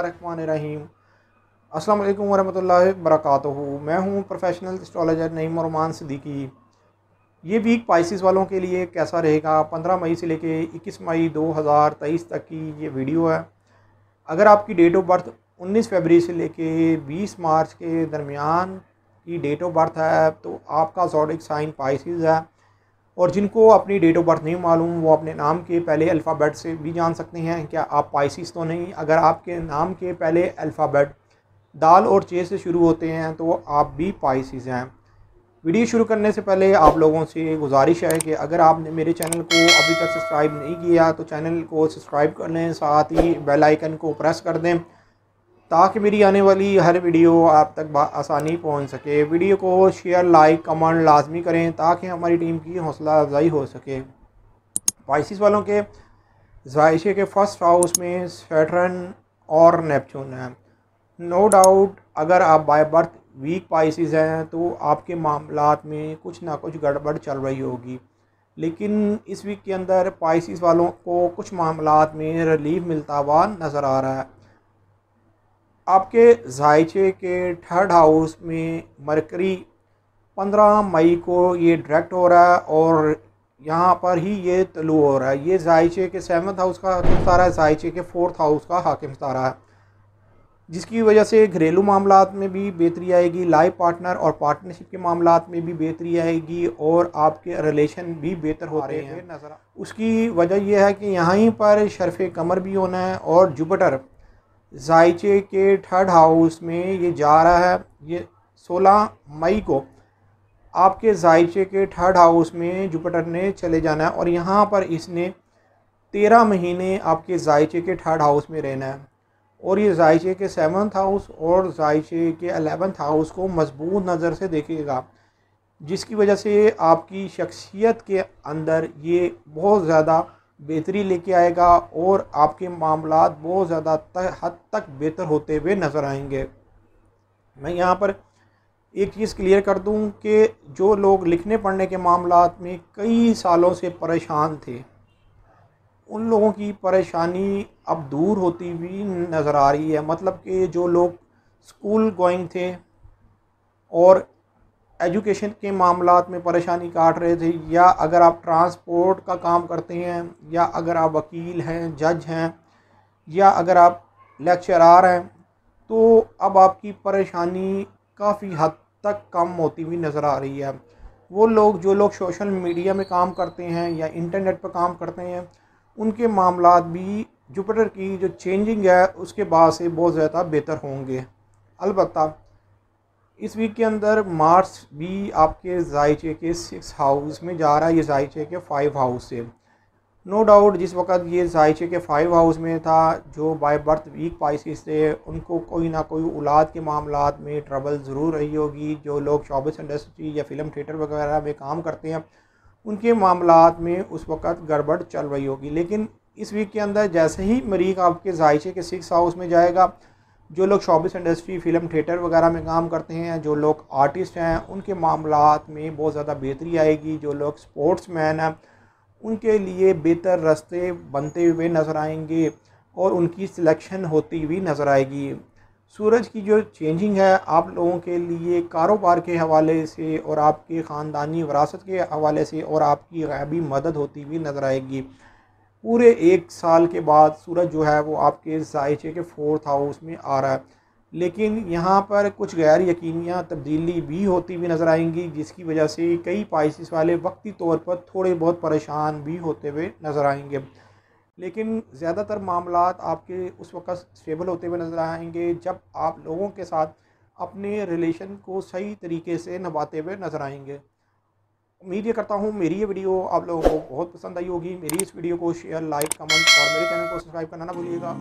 बिस्मिल्लाहिर्रहमानिर्रहीम। अस्सलाम वालेकुम वरहमतुल्लाहि वबरकातुहू। मैं हूँ प्रोफेशनल एस्ट्रोलॉजर नईम रुमान सिद्दीकी। ये वीक पाइसिस वालों के लिए कैसा रहेगा, 15 मई से लेके 21 मई 2023 तक की ये वीडियो है। अगर आपकी डेट ऑफ बर्थ 19 फरवरी से लेके 20 मार्च के दरमियान की डेट ऑफ बर्थ है तो आपका ज़ोडिक साइन पाइसिस है। और जिनको अपनी डेट ऑफ बर्थ नहीं मालूम वो अपने नाम के पहले अल्फ़ाबेट से भी जान सकते हैं क्या आप पाइसिस तो नहीं। अगर आपके नाम के पहले अल्फ़ाबेट दाल और चे से शुरू होते हैं तो आप भी पाइसिस हैं। वीडियो शुरू करने से पहले आप लोगों से गुजारिश है कि अगर आपने मेरे चैनल को अभी तक सब्सक्राइब नहीं किया तो चैनल को सब्सक्राइब कर लें, साथ ही बेल आइकन को प्रेस कर दें ताकि मेरी आने वाली हर वीडियो आप तक आसानी पहुंच सके। वीडियो को शेयर, लाइक, कमेंट लाजमी करें ताकि हमारी टीम की हौसला अफजाई हो सके। पाइसिस वालों के जायशे के फर्स्ट हाउस में सैटर्न और नेपच्यून है। नो डाउट अगर आप बाय बर्थ वीक पाइसिस हैं तो आपके मामलात में कुछ ना कुछ गड़बड़ चल रही होगी, लेकिन इस वीक के अंदर पाइसिस वालों को कुछ मामलात में रिलीफ मिलता हुआ नज़र आ रहा है। आपके जायचे के थर्ड हाउस में मरकरी 15 मई को ये डायरेक्ट हो रहा है और यहाँ पर ही ये तलू हो रहा है। ये जायचे के 7th हाउस का हाकिम सितारा है, जायचे के 4th हाउस का हाकिम सितारा है, जिसकी वजह से घरेलू मामलात में भी बेहतरी आएगी, लाइफ पार्टनर और पार्टनरशिप के मामलात में भी बेहतरी आएगी और आपके रिलेशन भी बेहतर होते हैं नज़र। उसकी वजह यह है कि यहाँ पर शरफ़ कमर भी होना है और जुपिटर जायचे के थर्ड हाउस में ये जा रहा है। ये 16 मई को आपके जायचे के थर्ड हाउस में जुपिटर ने चले जाना है और यहाँ पर इसने 13 महीने आपके जायचे के थर्ड हाउस में रहना है और ये जायचे के 7th हाउस और जायचे के 11th हाउस को मजबूत नज़र से देखेगा, जिसकी वजह से आपकी शख्सियत के अंदर ये बहुत ज़्यादा बेहतरी लेके आएगा और आपके मामलात बहुत ज़्यादा हद तक बेहतर होते हुए नज़र आएंगे। मैं यहाँ पर एक चीज़ क्लियर कर दूँ कि जो लोग लिखने पढ़ने के मामलात में कई सालों से परेशान थे, उन लोगों की परेशानी अब दूर होती हुई नज़र आ रही है। मतलब कि जो लोग स्कूल गोइंग थे और एजुकेशन के मामलात में परेशानी काट रहे थे, या अगर आप ट्रांसपोर्ट का काम करते हैं, या अगर आप वकील हैं, जज हैं, या अगर आप लेक्चरार हैं, तो अब आपकी परेशानी काफ़ी हद तक कम होती हुई नज़र आ रही है। वो लोग जो लोग सोशल मीडिया में काम करते हैं या इंटरनेट पर काम करते हैं, उनके मामलात भी जुपिटर की जो चेंजिंग है उसके बाद से बहुत ज़्यादा बेहतर होंगे। अलबत्ता इस वीक के अंदर मार्स भी आपके जायचे के 6 हाउस में जा रहा है, ये जायचे के 5 हाउस से। नो डाउट जिस वक्त ये जायचे के 5 हाउस में था, जो बाय बर्थ वीक पाइसिस थे उनको कोई ना कोई औलाद के मामलात में ट्रबल ज़रूर रही होगी। जो लोग शोबिस इंडस्ट्री या फिल्म थिएटर वगैरह में काम करते हैं उनके मामलात में उस वक़्त गड़बड़ चल रही होगी। लेकिन इस वीक के अंदर जैसे ही मरीख आपके जायचे के 6 हाउस में जाएगा, जो लोग शोबिस इंडस्ट्री, फिल्म थिएटर वगैरह में काम करते हैं, जो लोग आर्टिस्ट हैं, उनके मामलात में बहुत ज़्यादा बेहतरी आएगी। जो लोग स्पोर्ट्स मैन हैं उनके लिए बेहतर रास्ते बनते हुए नज़र आएंगे और उनकी सिलेक्शन होती हुई नज़र आएगी। सूरज की जो चेंजिंग है आप लोगों के लिए कारोबार के हवाले से और आपके ख़ानदानी विरासत के हवाले से और आपकी गैबी मदद होती हुई नज़र आएगी। पूरे 1 साल के बाद सूरज जो है वो आपके जायचे के 4th हाउस में आ रहा है, लेकिन यहाँ पर कुछ गैर यकीनियाँ तब्दीली भी होती हुई नज़र आएंगी, जिसकी वजह से कई पाइसिस वाले वक्ती तौर पर थोड़े बहुत परेशान भी होते हुए नज़र आएंगे। लेकिन ज़्यादातर मामलात आपके उस वक़्त स्टेबल होते हुए नज़र आएंगे जब आप लोगों के साथ अपने रिलेशन को सही तरीके से निभाते हुए नज़र आएंगे। उम्मीद ये करता हूँ मेरी ये वीडियो आप लोगों को बहुत पसंद आई होगी। मेरी इस वीडियो को शेयर, लाइक, कमेंट और मेरे चैनल को सब्सक्राइब करना ना भूलिएगा।